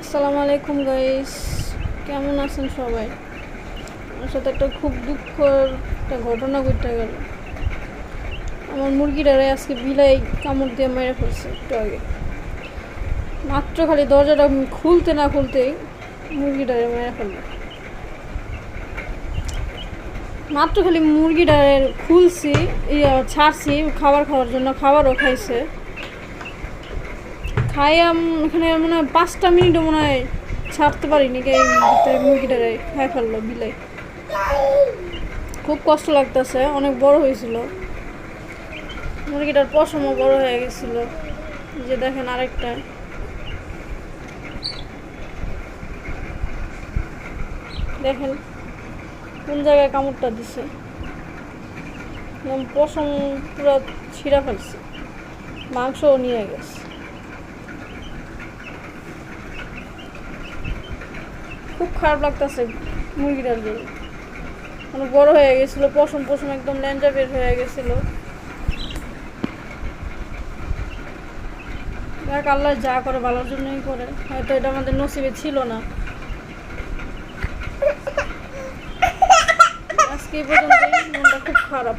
আসসালামু আলাইকুম গাইস, কেমন আছেন সবাই? আমার সাথে একটা খুব দুঃখের একটা ঘটনা ঘটে গেল। আমার মুরগিটারে আজকে বিলাই কামড় দিয়ে মেরে ফেলছে একটু আগে। মাত্র খালি দরজাটা খুলতে না খুলতেই মুরগিটারে মেরে ফেললো। মাত্র খালি মুরগিটারে খুলছি, ছাড়ছি খাবার খাওয়ার জন্য, খাবারও খাইছে। খাইয়া এখানে মনে হয় 5টা মিনিটও মনে হয় ছাড়তে পারিনি, মুরগিটারে খাই ফেললো বিলাই। খুব কষ্ট লাগতেছে, অনেক বড় হয়েছিল মুরগিটার, পশমও বড় হয়ে গেছিল। যে দেখেন আরেকটা, দেখেন কোন জায়গায় কামড়টা দিছে, পশম পুরো ছিঁড়া ফেলছে, মাংসও নিয়ে গেছে। খুব খারাপ লাগতেছে মুরগিটার জন্য, অনেক বড় হয়ে গেছিল, পশম পশম একদম ল্যাঞ্জা বের হয়ে গেছিল। দেখ আল্লাহ যা করে ভালোর জন্যই করে, হয়তো এটা আমাদের নসিবে ছিল না। আজকে এই পর্যন্তই, মনটা খুব খারাপ।